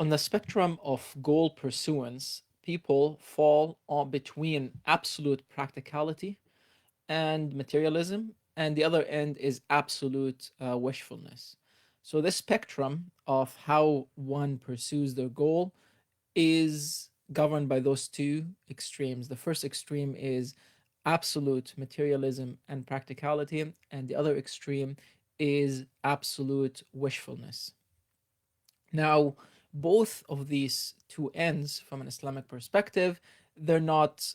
On the spectrum of goal pursuance, people fall on between absolute practicality and materialism, and the other end is absolute wishfulness. So, this spectrum of how one pursues their goal is governed by those two extremes. The first extreme is absolute materialism and practicality, and the other extreme is absolute wishfulness. Now, both of these two ends, from an Islamic perspective, they're not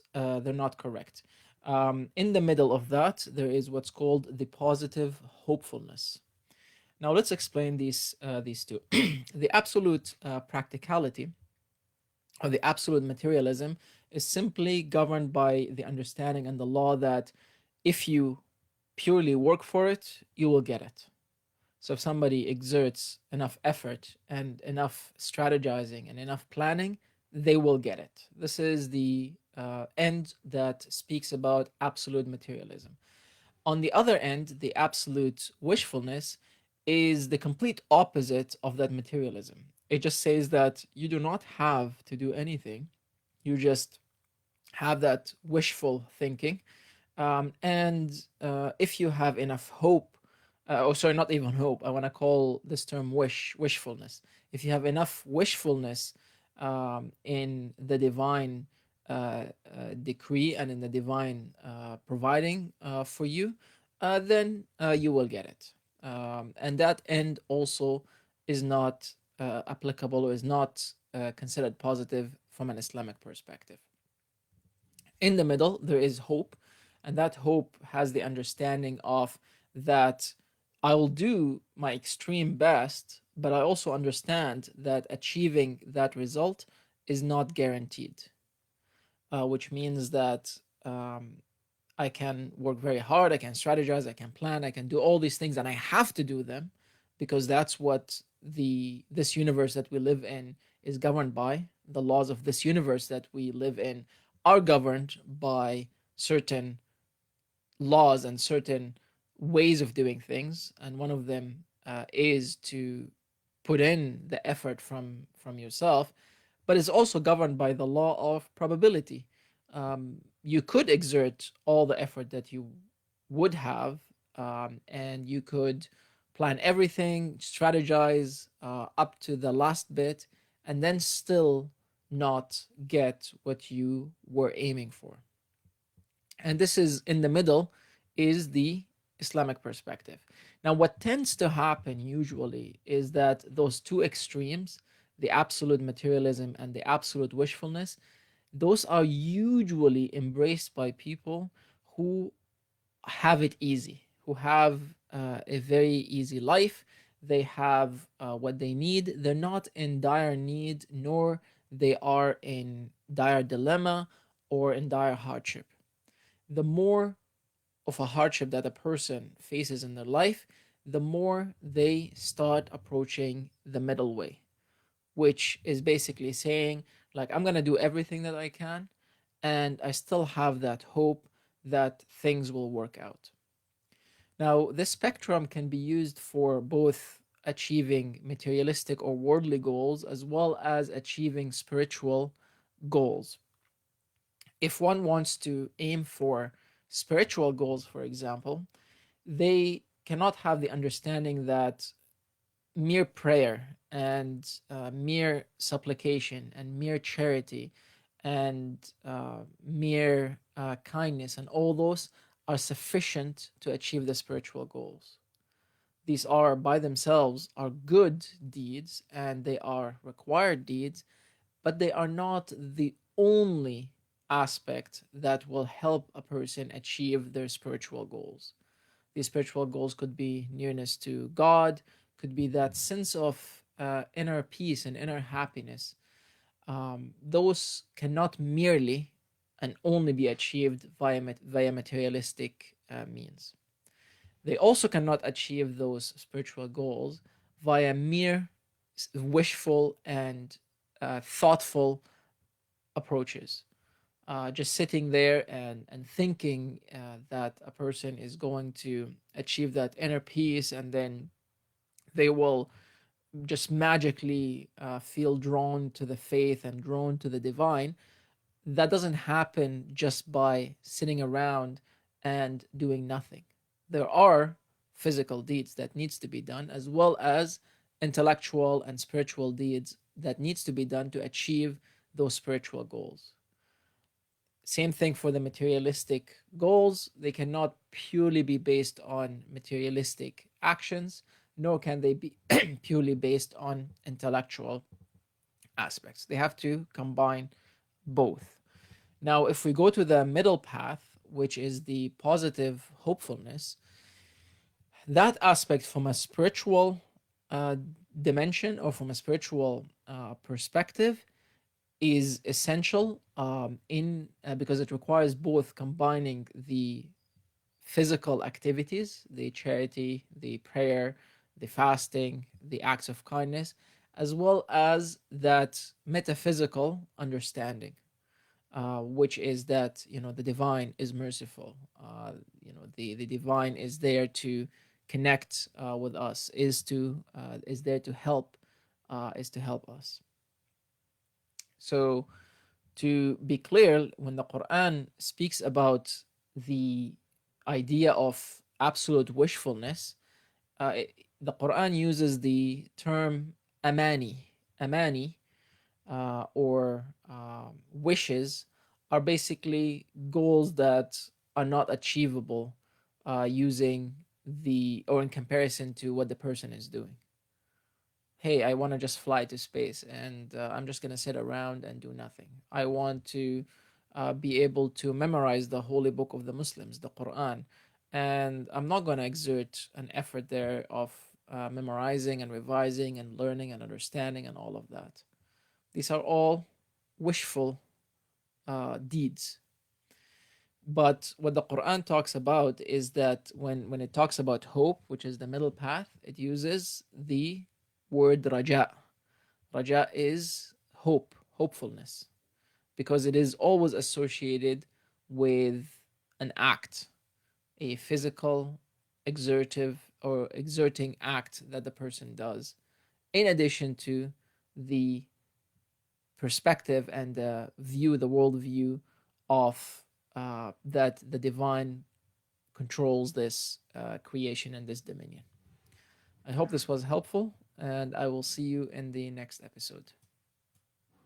correct. In the middle of that, there is what's called the positive hopefulness. Now, let's explain these two. The absolute practicality or the absolute materialism is simply governed by the understanding and the law that if you purely work for it, you will get it. So if somebody exerts enough effort and enough strategizing and enough planning, they will get it. This is the end that speaks about absolute materialism. On the other end, the absolute wishfulness is the complete opposite of that materialism. It just says that you do not have to do anything. You just have that wishful thinking. And if you have enough hope, oh, sorry, not even hope, I want to call this term wishfulness. If you have enough wishfulness in the divine decree and in the divine providing for you, then you will get it. And that end also is not applicable or is not considered positive from an Islamic perspective. In the middle, there is hope, and that hope has the understanding of that I will do my extreme best, but I also understand that achieving that result is not guaranteed, which means that I can work very hard, I can strategize, I can plan, I can do all these things, and I have to do them because that's what the this universe that we live in is governed by. The laws of this universe that we live in are governed by certain laws and certain ways of doing things, and one of them is to put in the effort from yourself, but it's also governed by the law of probability. You could exert all the effort that you would have, and you could plan everything, strategize up to the last bit, and then still not get what you were aiming for. And this is in the middle, is the Islamic perspective. Now, what tends to happen usually is that those two extremes, the absolute materialism and the absolute wishfulness, those are usually embraced by people who have it easy, who have a very easy life. They have what they need. They're not in dire need, nor they are in dire dilemma or in dire hardship. The more of a hardship that a person faces in their life, the more they start approaching the middle way, which is basically saying, like, I'm going to do everything that I can, and I still have that hope that things will work out. Now, this spectrum can be used for both achieving materialistic or worldly goals as well as achieving spiritual goals. If one wants to aim for spiritual goals, for example, they cannot have the understanding that mere prayer and mere supplication and mere charity and mere kindness and all those are sufficient to achieve the spiritual goals. These are by themselves are good deeds and they are required deeds, but they are not the only aspect that will help a person achieve their spiritual goals. These spiritual goals could be nearness to God, could be that sense of inner peace and inner happiness. Those cannot merely and only be achieved via materialistic means. They also cannot achieve those spiritual goals via mere wishful and thoughtful approaches. Just sitting there and thinking that a person is going to achieve that inner peace and then they will just magically feel drawn to the faith and drawn to the divine. That doesn't happen just by sitting around and doing nothing. There are physical deeds that needs to be done, as well as intellectual and spiritual deeds that needs to be done to achieve those spiritual goals. Same thing for the materialistic goals. They cannot purely be based on materialistic actions, nor can they be purely based on intellectual aspects. They have to combine both. Now, if we go to the middle path, which is the positive hopefulness, that aspect from a spiritual uh, dimension or from a spiritual perspective is essential in because it requires both combining the physical activities, the charity, the prayer, the fasting, the acts of kindness, as well as that metaphysical understanding, which is that the divine is merciful. The divine is there to connect with us, is there to help, is to help us. So to be clear, when the Quran speaks about the idea of absolute wishfulness, the Quran uses the term amani. Amani, or wishes, are basically goals that are not achievable using the or in comparison to what the person is doing. Hey, I want to just fly to space and I'm just going to sit around and do nothing. I want to be able to memorize the holy book of the Muslims, the Quran, and I'm not going to exert an effort there of memorizing and revising and learning and understanding and all of that. These are all wishful deeds. But what the Quran talks about is that when it talks about hope, which is the middle path, it uses the word raja. Raja is hope, hopefulness, because it is always associated with an act, a physical, exertive, or exerting act that the person does, in addition to the perspective and the view, the worldview of that the divine controls this creation and this dominion. I hope this was helpful, and I will see you in the next episode.